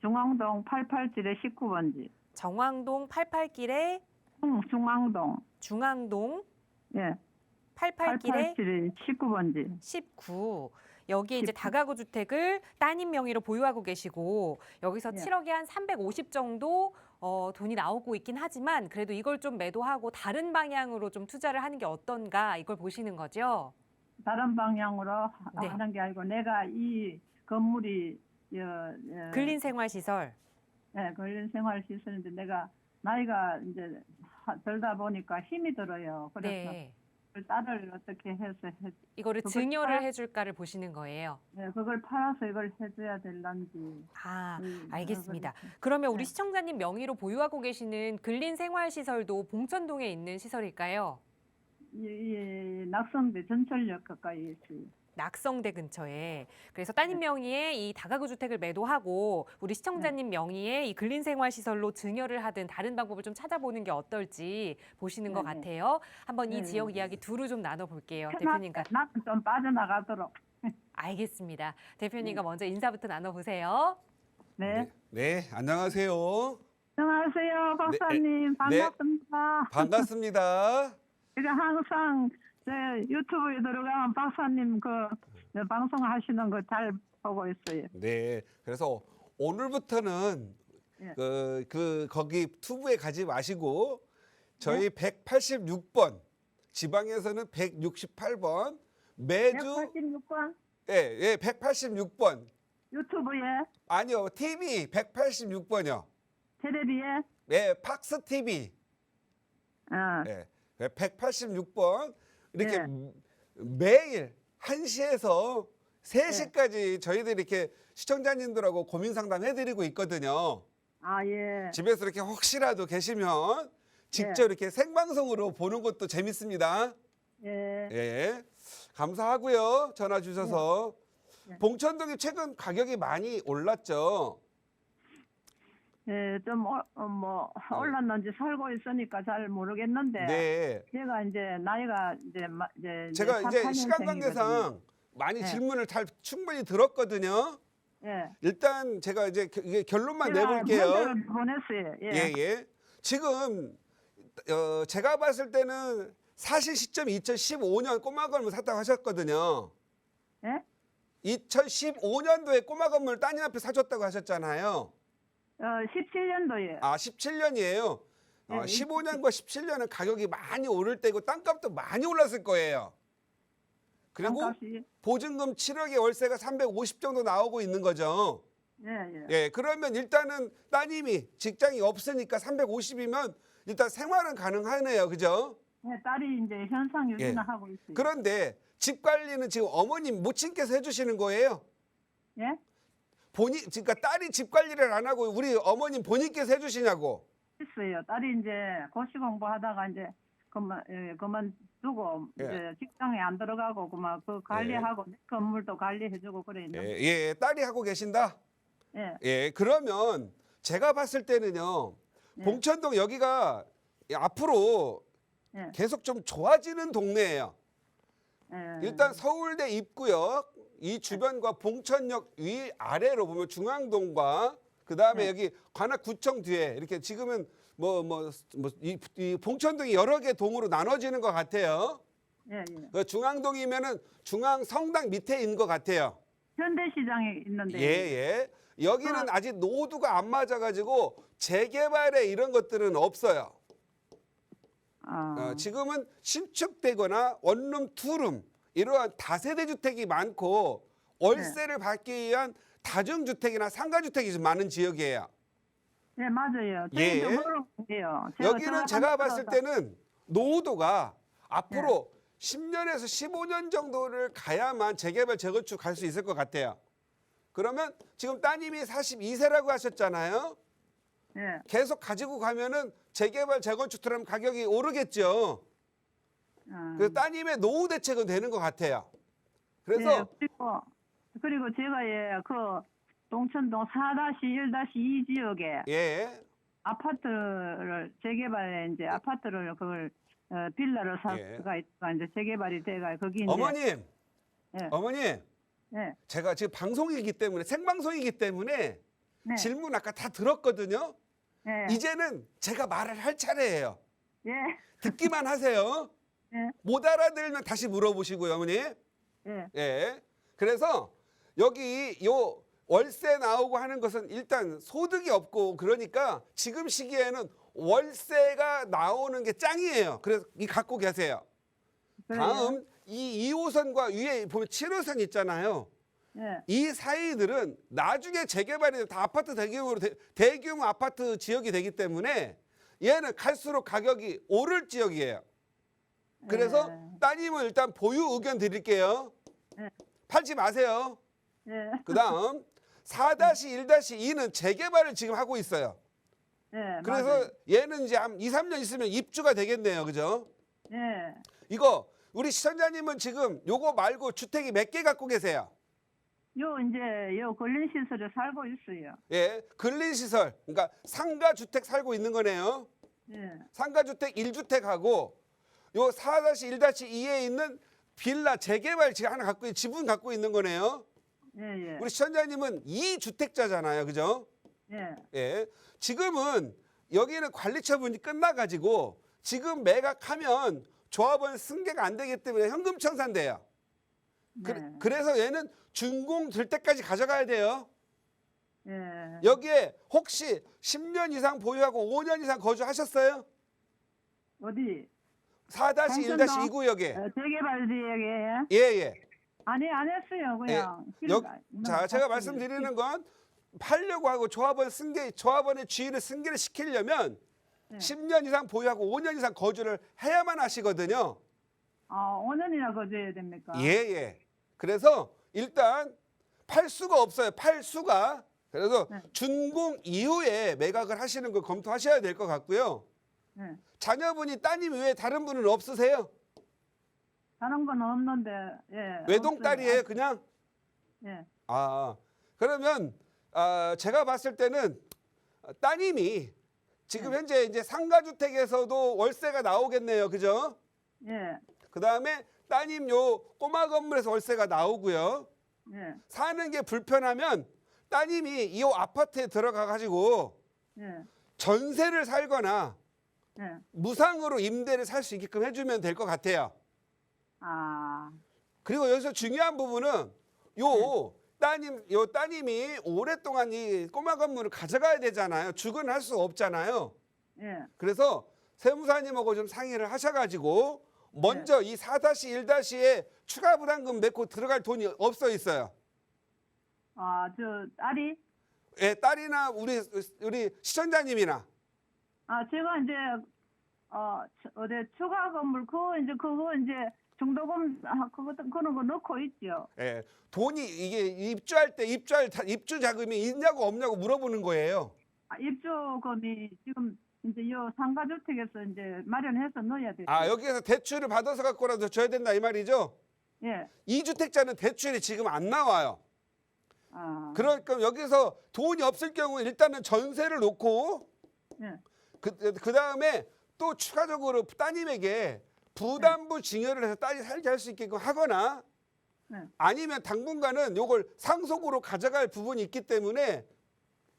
S3: 중앙동 887의 19번지.
S1: 정왕동 88길에 중앙동
S3: 예,
S1: 88길에
S3: 887의 19번지.
S1: 19. 여기에 이제
S3: 19.
S1: 다가구 주택을 따님 명의로 보유하고 계시고 여기서
S3: 예.
S1: 7억에 한 350 정도 돈이 나오고 있긴 하지만 그래도 이걸 좀 매도하고 다른 방향으로 좀 투자를 하는 게 어떤가 이걸 보시는 거죠?
S3: 다른 방향으로
S1: 네.
S3: 하는 게 아니고 내가 이 건물이
S1: 근린생활시설.
S3: 네, 근린생활시설인데 내가 나이가 이제 들다 보니까 힘이 들어요. 그래서
S1: 네.
S3: 그 딸을 어떻게 해서
S1: 이거를
S3: 그걸
S1: 증여를 해줄까를 보시는 거예요.
S3: 그걸 팔아서 이걸 해줘야 될런지.
S1: 알겠습니다. 그러면 우리
S3: 네.
S1: 시청자님 명의로 보유하고 계시는 근린생활시설도 봉천동에 있는 시설일까요?
S3: 이 낙성대 전철역 가까이 있어요.
S1: 낙성대 근처에. 그래서 따님 명의의 이 다가구 주택을 매도하고 우리 시청자님 명의의 이 근린생활시설로 증여를 하든 다른 방법을 좀 찾아보는 게 어떨지 보시는 것
S3: 네네.
S1: 같아요. 한번 이
S3: 네네.
S1: 지역 이야기 두루 좀 나눠볼게요. 대표님과.
S3: 나는 좀 빠져나가도록.
S1: 알겠습니다. 대표님과 먼저 인사부터 나눠보세요.
S3: 네.
S2: 네, 안녕하세요.
S3: 안녕하세요, 박사님.
S2: 네.
S3: 반갑습니다.
S2: 반갑습니다.
S3: 제가 항상 유튜브에 들어가면 박사님 방송하시는 거 잘 보고 있어요.
S2: 네, 그래서 오늘부터는
S3: 예.
S2: 거기 투브에 가지 마시고 저희 186번 지방에서는 168번 매주
S3: 186번
S2: 예, 186번
S3: 유튜브에
S2: 아니요 TV 186번이요.
S3: 텔레비에
S2: 네, 팍스 TV 예, 186번 이렇게
S3: 예.
S2: 매일 1시에서 3시까지 저희들이 이렇게 시청자님들하고 고민 상담 해드리고 있거든요.
S3: 예.
S2: 집에서 이렇게 혹시라도 계시면 직접 이렇게 생방송으로 보는 것도 재밌습니다.
S3: 예.
S2: 예, 감사하고요. 전화 주셔서.
S3: 네.
S2: 봉천동이 최근 가격이 많이 올랐죠.
S3: 예, 좀 올랐는지 살고 있으니까 잘 모르겠는데
S2: 네.
S3: 제가 이제 나이가 이제
S2: 제가 이제
S3: 48년생이거든요.
S2: 시간 관계상 많이
S3: 네.
S2: 질문을 충분히 들었거든요.
S3: 예.
S2: 일단 제가 이제 이게 결론만
S3: 제가
S2: 내볼게요.
S3: 문자를 보냈어요. 예.
S2: 예. 지금 제가 봤을 때는 사실 시점이 2015년 꼬마 건물 샀다고 하셨거든요.
S3: 예?
S2: 2015년도에 꼬마 건물 따님 앞에 사줬다고 하셨잖아요.
S3: 17년도에.
S2: 아, 17년이에요.
S3: 네,
S2: 15년과 17년은 가격이 많이 오를 때고 땅값도 많이 올랐을 거예요. 그리고
S3: 땅값이.
S2: 보증금 7억에 월세가 350 정도 나오고 있는 거죠.
S3: 예.
S2: 예, 그러면 일단은 따님이 직장이 없으니까 350이면 일단 생활은 가능하네요. 그죠?
S3: 예, 딸이 이제 현상 유지는
S2: 예.
S3: 하고 있어요.
S2: 그런데 집 관리는 지금 어머님 모친께서 해주시는 거예요?
S3: 예?
S2: 그러니까 딸이 집 관리를 안 하고 우리 어머님 본인께서 해주시냐고.
S3: 있어요. 딸이 이제 고시 공부하다가 이제 그만두고
S2: 예.
S3: 이제 직장에 안 들어가고 그만 그 관리하고 건물도 관리해주고 그래 있는.
S2: 예, 예, 딸이 하고 계신다.
S3: 예.
S2: 예, 그러면 제가 봤을 때는요,
S3: 예.
S2: 봉천동 여기가 앞으로
S3: 예.
S2: 계속 좀 좋아지는 동네예요.
S3: 예.
S2: 일단 서울대 입구역 이 주변과 봉천역 위 아래로 보면 중앙동과 그 다음에
S3: 네.
S2: 여기 관악구청 뒤에 이렇게 지금은 이 봉천동이 여러 개 동으로 나눠지는 것 같아요.
S3: 예. 예.
S2: 그 중앙동이면은 중앙성당 밑에 있는 것 같아요.
S3: 현대시장에 있는데.
S2: 예, 예. 여기는 아직 노후가 안 맞아가지고 재개발에 이런 것들은 없어요. 지금은 신축되거나 원룸, 투룸 이러한 다세대 주택이 많고 월세를 받기 위한 다중주택이나 상가주택이 좀 많은 지역이에요.
S3: 네, 맞아요.
S2: 예.
S3: 저희도 모르는데요.
S2: 여기는 제가 봤을
S3: 들어서-
S2: 때는 노후도가 앞으로 10년에서 15년 정도를 가야만 재개발, 재건축 갈 수 있을 것 같아요. 그러면 지금 따님이 42세라고 하셨잖아요.
S3: 예.
S2: 계속 가지고 가면은 재개발, 재건축 들어가면 가격이 오르겠죠. 그래서 따님의 노후 대책은 되는 것 같아요. 그래서
S3: 예, 그리고 제가 그 동천동 4-1-2 지역에
S2: 예,
S3: 아파트를 재개발에 이제 아파트를 그걸 빌라를 살
S2: 예.
S3: 수가 있가 이제 재개발이 돼가 거기 이제
S2: 어머님,
S3: 예.
S2: 어머님,
S3: 예.
S2: 제가 지금 방송이기 때문에 생방송이기 때문에
S3: 네.
S2: 질문 아까 다 들었거든요.
S3: 예.
S2: 이제는 제가 말을 할 차례예요.
S3: 예.
S2: 듣기만 하세요.
S3: 예.
S2: 못 알아들면 다시 물어보시고요, 어머니.
S3: 예.
S2: 예. 그래서 여기 요 월세 나오고 하는 것은 일단 소득이 없고 그러니까 지금 시기에는 월세가 나오는 게 짱이에요. 그래서 이 갖고 계세요.
S3: 그래요?
S2: 다음 이 2호선과 위에 보면 7호선 있잖아요.
S3: 예.
S2: 이 사이들은 나중에 재개발이 다 아파트 대규모 아파트 지역이 되기 때문에 얘는 갈수록 가격이 오를 지역이에요. 그래서 따님은 일단 보유 의견 드릴게요.
S3: 예.
S2: 팔지 마세요.
S3: 예.
S2: 그다음 4-1-2는 재개발을 지금 하고 있어요.
S3: 예.
S2: 그래서
S3: 맞아요.
S2: 얘는 이제 한 2-3년 있으면 입주가 되겠네요. 그죠?
S3: 예.
S2: 이거 우리 시청자님은 지금 요거 말고 주택이 몇 개 갖고 계세요?
S3: 요 근린시설에 살고 있어요.
S2: 예, 근린시설, 그러니까 상가주택 살고 있는 거네요.
S3: 예.
S2: 상가주택 1주택하고 요 4-1-2에 있는 빌라 재개발 지금 하나 갖고 지분 갖고 있는 거네요.
S3: 예. 예.
S2: 우리 시청자님은 2주택자잖아요. 그죠?
S3: 예.
S2: 예. 지금은 여기는 관리 처분이 끝나가지고 지금 매각하면 조합원 승계가 안 되기 때문에 현금 청산돼요.
S3: 네.
S2: 그래서 얘는 준공 될 때까지 가져가야 돼요.
S3: 예.
S2: 여기에 혹시 10년 이상 보유하고 5년 이상 거주하셨어요?
S3: 어디?
S2: 4-1-2 구역에.
S3: 재개발 지역에
S2: 예, 예.
S3: 아니 안 했어요. 그냥.
S2: 자, 제가 말씀드리는 건 팔려고 하고 조합원의 지위를 승계를 시키려면 10년 이상 보유하고 5년 이상 거주를 해야만 하시거든요.
S3: 5년이나 거주해야 됩니까?
S2: 예, 예. 그래서 일단 팔 수가 없어요. 팔 수가. 그래서 준공 이후에 매각을 하시는 걸 검토하셔야 될 것 같고요.
S3: 네.
S2: 자녀분이 따님 외에 다른 분은 없으세요?
S3: 다른 건 없는데. 예.
S2: 외동딸이에요,
S3: 없어요.
S2: 그냥?
S3: 예.
S2: 그러면 제가 봤을 때는 따님이 지금 현재 이제 상가주택에서도 월세가 나오겠네요, 그죠?
S3: 예.
S2: 그 다음에 따님 요 꼬마 건물에서 월세가 나오고요.
S3: 예.
S2: 사는 게 불편하면 따님이 이 아파트에 들어가 가지고
S3: 예.
S2: 전세를 살거나
S3: 예.
S2: 무상으로 임대를 살 수 있게끔 해주면 될 것 같아요. 그리고 여기서 중요한 부분은 요 따님이 오랫동안 이 꼬마 건물을 가져가야 되잖아요. 주거할 수 없잖아요.
S3: 예.
S2: 그래서 세무사님하고 좀 상의를 하셔가지고 먼저 이 4-1-에 추가 부담금 내고 들어갈 돈이 없어 있어요.
S3: 저 딸이?
S2: 예, 딸이나 우리 시청자님이나.
S3: 제가 이제 어디 추가 건물 그거 이제 중도금 그런 거 넣고 있죠.
S2: 예, 돈이 이게 입주할 때 입주 자금이 있냐고 없냐고 물어보는 거예요.
S3: 입주금이 지금 이제 요 상가주택에서 이제 마련해서 넣어야 돼요.
S2: 아, 여기에서 대출을 받아서 갖고라도 줘야 된다 이 말이죠?
S3: 예.
S2: 2주택자는 대출이 지금 안 나와요.
S3: 아.
S2: 그러니까 여기서 돈이 없을 경우 일단은 전세를 놓고
S3: 예.
S2: 그 다음에 또 추가적으로 따님에게 부담부 증여를 해서 딸이 살게 할 수 있게끔 하거나
S3: 네.
S2: 아니면 당분간은 요걸 상속으로 가져갈 부분이 있기 때문에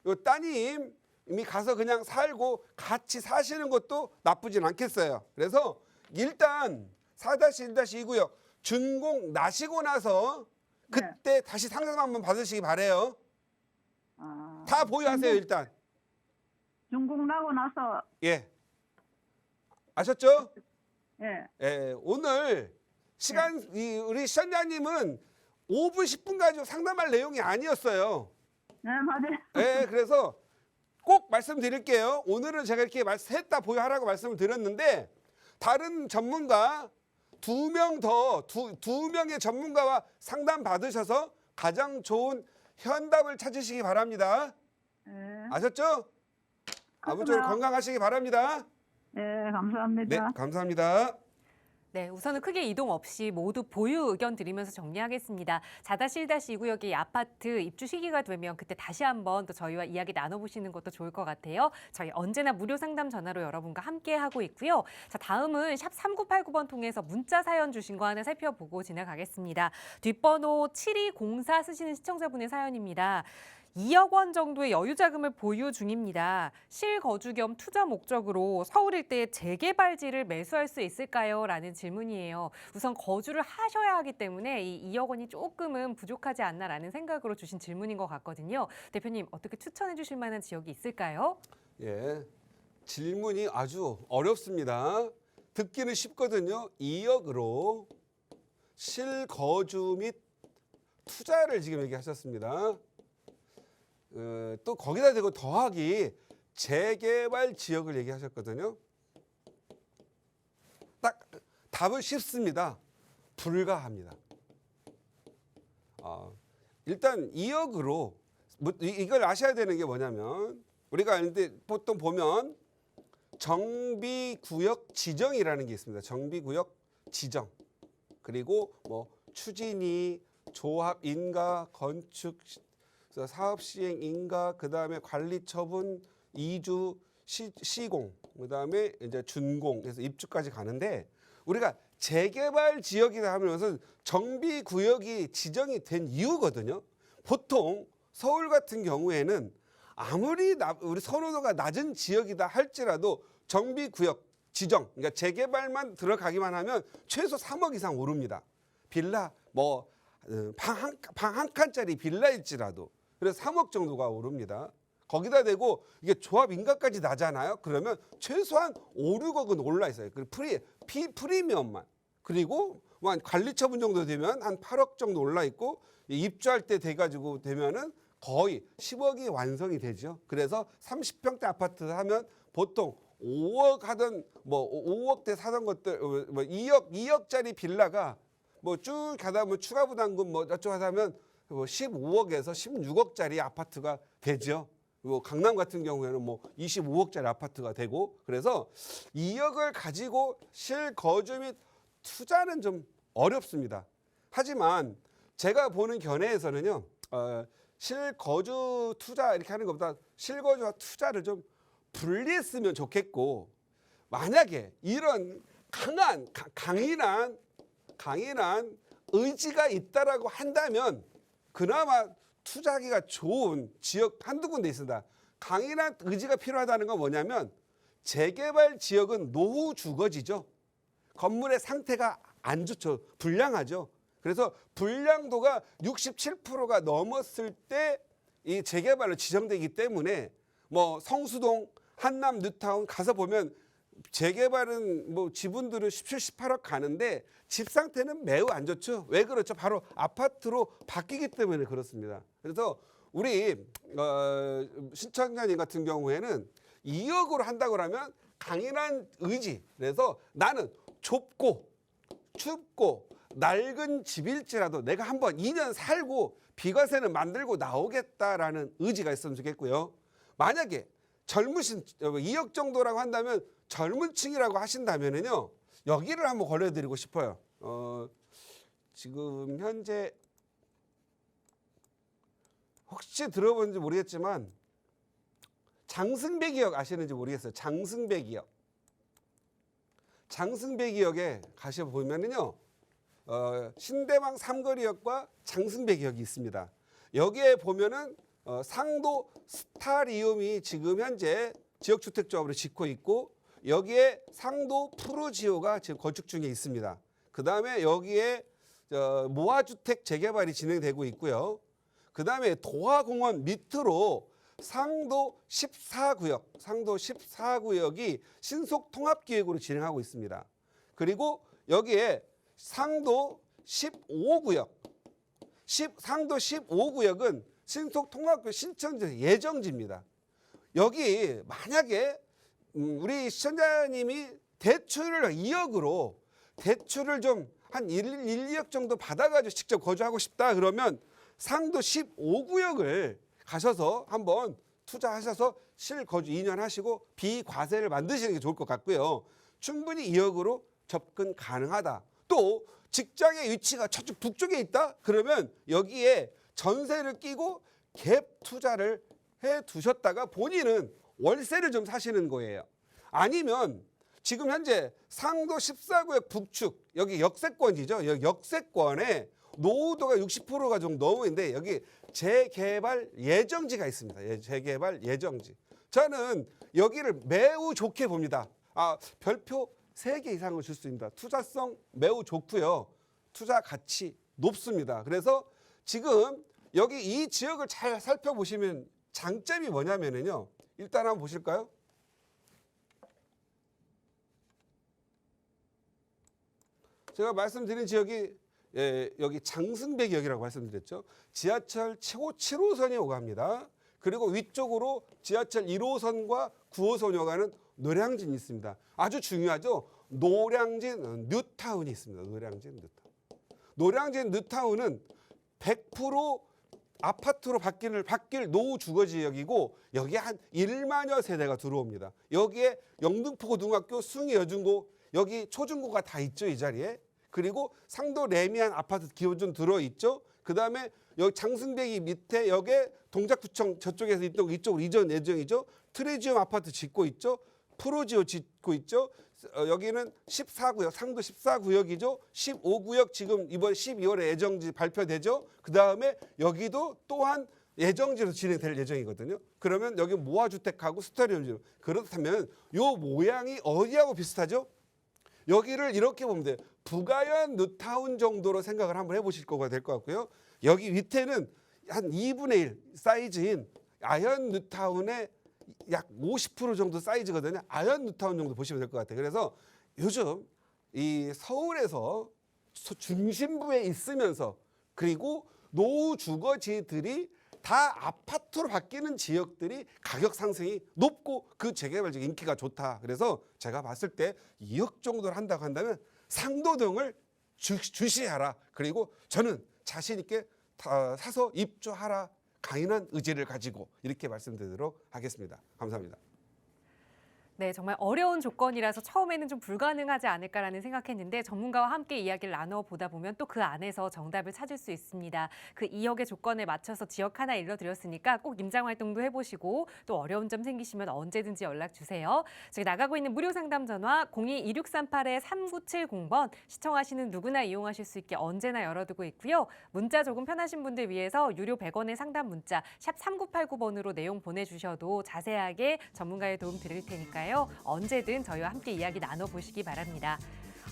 S2: 요 따님이 가서 그냥 살고 같이 사시는 것도 나쁘진 않겠어요. 그래서 일단 4-1-2구역 준공 나시고 나서 그때 다시 상담 한번 받으시기 바래요.
S3: 아.
S2: 다 보유하세요 일단.
S3: 준공 나고 나서
S2: 예. 아셨죠?
S3: 예.
S2: 예. 오늘 시간 우리 시청자님은 5분 10분 가지고 상담할 내용이 아니었어요.
S3: 네, 맞아요.
S2: 예. 그래서 꼭 말씀드릴게요. 오늘은 제가 이렇게 셋 다 보유하라고 말씀을 드렸는데 다른 전문가 두 명의 전문가와 상담 받으셔서 가장 좋은 현답을 찾으시기 바랍니다.
S3: 예.
S2: 아셨죠? 아무쪼록 건강하시기 바랍니다.
S3: 예, 감사합니다.
S2: 네, 감사합니다.
S1: 네, 우선은 크게 이동 없이 모두 보유 의견 드리면서 정리하겠습니다. 4-1-2구역의 아파트 입주 시기가 되면 그때 다시 한번 또 저희와 이야기 나눠보시는 것도 좋을 것 같아요. 저희 언제나 무료 상담 전화로 여러분과 함께 하고 있고요. 자, 다음은 샵 3989번 통해서 문자 사연 주신 거 하나 살펴보고 지나가겠습니다. 뒷번호 7204 쓰시는 시청자분의 사연입니다. 2억 원 정도의 여유자금을 보유 중입니다. 실거주 겸 투자 목적으로 서울 일대에 재개발지를 매수할 수 있을까요? 라는 질문이에요. 우선 거주를 하셔야 하기 때문에 이 2억 원이 조금은 부족하지 않나라는 생각으로 주신 질문인 것 같거든요. 대표님, 어떻게 추천해 주실 만한 지역이 있을까요?
S2: 예, 질문이 아주 어렵습니다. 듣기는 쉽거든요. 2억으로 실거주 및 투자를 지금 얘기하셨습니다. 또 거기다 대고 더하기 재개발 지역을 얘기하셨거든요. 딱 답은 쉽습니다. 불가합니다. 일단 2억으로 이걸 아셔야 되는 게 뭐냐면 우리가 보통 보면 정비구역 지정이라는 게 있습니다. 정비구역 지정. 그리고 뭐 추진위, 조합 인가, 건축 사업 시행 인가, 그다음에 관리 처분, 이주, 시공, 그다음에 이제 준공, 그래서 입주까지 가는데 우리가 재개발 지역이다 하면서 정비 구역이 지정이 된 이유거든요. 보통 서울 같은 경우에는 아무리 우리 선호도가 낮은 지역이다 할지라도 정비 구역 지정, 그러니까 재개발만 들어가기만 하면 최소 3억 이상 오릅니다. 빌라 뭐 방 한 칸짜리 빌라일지라도. 그래서 3억 정도가 오릅니다. 거기다 대고 이게 조합 인가까지 나잖아요. 그러면 최소한 5, 6억은 올라 있어요. 그 프리미엄만. 그리고 뭐 관리 처분 정도 되면 한 8억 정도 올라 있고 입주할 때 돼가지고 되면은 거의 10억이 완성이 되죠. 그래서 30평대 아파트 하면 보통 5억 하던 뭐 5억대 사던 것들 뭐 2억짜리 빌라가 뭐 쭉 가다 보면 추가 부담금 뭐 어쩌고 하면 뭐 15억에서 16억짜리 아파트가 되죠. 뭐 강남 같은 경우에는 뭐 25억짜리 아파트가 되고 그래서 2억을 가지고 실거주 및 투자는 좀 어렵습니다. 하지만 제가 보는 견해에서는요. 실거주 투자 이렇게 하는 것보다 실거주와 투자를 좀 분리했으면 좋겠고 만약에 이런 강인한 의지가 있다라고 한다면 그나마 투자하기가 좋은 지역 한두 군데 있습니다. 강인한 의지가 필요하다는 건 뭐냐면 재개발 지역은 노후 주거지죠. 건물의 상태가 안 좋죠. 불량하죠. 그래서 불량도가 67%가 넘었을 때 이 재개발로 지정되기 때문에 뭐 성수동, 한남, 뉴타운 가서 보면 재개발은 뭐 지분들은 17, 18억 가는데 집 상태는 매우 안 좋죠. 왜 그렇죠? 바로 아파트로 바뀌기 때문에 그렇습니다. 그래서 우리 시청자님 같은 경우에는 2억으로 한다고 하면 강인한 의지. 그래서 나는 좁고 춥고 낡은 집일지라도 내가 한번 2년 살고 비과세는 만들고 나오겠다라는 의지가 있으면 좋겠고요. 만약에 젊으신 2억 정도라고 한다면 젊은 층이라고 하신다면은요. 여기를 한번 걸려드리고 싶어요. 지금 현재 혹시 들어본지 모르겠지만 장승배 기역 아시는지 모르겠어요. 장승배 기역. 장승배 기역에 가셔 보면은요. 신대방 삼거리역과 장승배 기역이 있습니다. 여기에 보면은 상도 스타리움이 지금 현재 지역주택조합으로 짓고 있고 여기에 상도 프로지오가 지금 건축 중에 있습니다. 그 다음에 여기에 모아주택 재개발이 진행되고 있고요. 그 다음에 도화공원 밑으로 상도 14구역이 신속통합기획으로 진행하고 있습니다. 그리고 여기에 상도 15구역, 상도 15구역은 신속통합기획 신청 예정지입니다. 여기 만약에 우리 시청자님이 대출을 2억으로 대출을 좀 한 1, 2억 정도 받아가지고 직접 거주하고 싶다 그러면 상도 15구역을 가셔서 한번 투자하셔서 실거주 2년 하시고 비과세를 만드시는 게 좋을 것 같고요. 충분히 2억으로 접근 가능하다. 또 직장의 위치가 저쪽 북쪽에 있다? 그러면 여기에 전세를 끼고 갭 투자를 해 두셨다가 본인은 월세를 좀 사시는 거예요. 아니면 지금 현재 상도 14구역 북축 여기 역세권이죠. 여기 역세권에 노후도가 60%가 좀 넘는데 여기 재개발 예정지가 있습니다. 재개발 예정지. 저는 여기를 매우 좋게 봅니다. 별표 3개 이상을 줄 수 있습니다. 투자성 매우 좋고요. 투자 가치 높습니다. 그래서 지금 여기 이 지역을 잘 살펴보시면 장점이 뭐냐면요. 일단 한번 보실까요? 제가 말씀드린 지역이 여기 장승배 지역이라고 말씀드렸죠. 지하철 최고 7호선이 오갑니다. 그리고 위쪽으로 지하철 1호선과 9호선이 오가는 노량진이 있습니다. 아주 중요하죠. 노량진 뉴타운이 있습니다. 노량진 뉴타운은 100% 아파트로 바뀔 노후 주거 지역이고 여기에 한 1만여 세대가 들어옵니다. 여기에 영등포고등학교, 숭이여중고, 여기 초중고가 다 있죠. 이 자리에. 그리고 상도 레미안 아파트 기본 들어있죠. 그 다음에 여기 장승배기 밑에 여기에 동작구청 저쪽에서 있던 이쪽으로 이전 예정이죠. 트레지움 아파트 짓고 있죠. 프로지오 짓고 있죠. 여기는 14구역, 상도 14구역이죠. 15구역 지금 이번 12월에 예정지 발표되죠. 그 다음에 여기도 또한 예정지로 진행될 예정이거든요. 그러면 여기 모아주택하고 스타리움지로 그렇다면 요 모양이 어디하고 비슷하죠? 여기를 이렇게 보면 돼요. 북아현 뉴타운 정도로 생각을 한번 해보실 거가 될 것 같고요. 여기 밑에는 한 2분의 1 사이즈인 아현 뉴타운의 약 50% 정도 사이즈거든요. 아현 뉴타운 정도 보시면 될 것 같아요. 그래서 요즘 이 서울에서 중심부에 있으면서 그리고 노후 주거지들이 다 아파트로 바뀌는 지역들이 가격 상승이 높고 그 재개발적 인기가 좋다. 그래서 제가 봤을 때 2억 정도를 한다고 한다면 상도동을 주시하라. 그리고 저는 자신 있게 사서 입주하라. 강인한 의지를 가지고 이렇게 말씀드리도록 하겠습니다. 감사합니다.
S1: 네, 정말 어려운 조건이라서 처음에는 좀 불가능하지 않을까라는 생각했는데 전문가와 함께 이야기를 나눠보다 보면 또 그 안에서 정답을 찾을 수 있습니다. 그 2억의 조건에 맞춰서 지역 하나 일러드렸으니까 꼭 임장활동도 해보시고 또 어려운 점 생기시면 언제든지 연락 주세요. 저희 나가고 있는 무료 상담 전화 02-2638-3970번 시청하시는 누구나 이용하실 수 있게 언제나 열어두고 있고요. 문자 조금 편하신 분들 위해서 유료 100원의 상담 문자 샵 3989번으로 내용 보내주셔도 자세하게 전문가의 도움 드릴 테니까요. 언제든 저희와 함께 이야기 나눠보시기 바랍니다.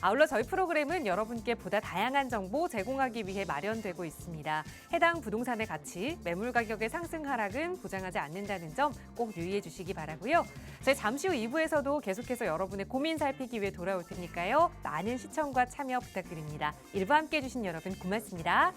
S1: 아울러 저희 프로그램은 여러분께 보다 다양한 정보 제공하기 위해 마련되고 있습니다. 해당 부동산의 가치, 매물 가격의 상승 하락은 보장하지 않는다는 점 꼭 유의해 주시기 바라고요. 저희 잠시 후 2부에서도 계속해서 여러분의 고민 살피기 위해 돌아올 테니까요. 많은 시청과 참여 부탁드립니다. 1부 함께해 주신 여러분 고맙습니다.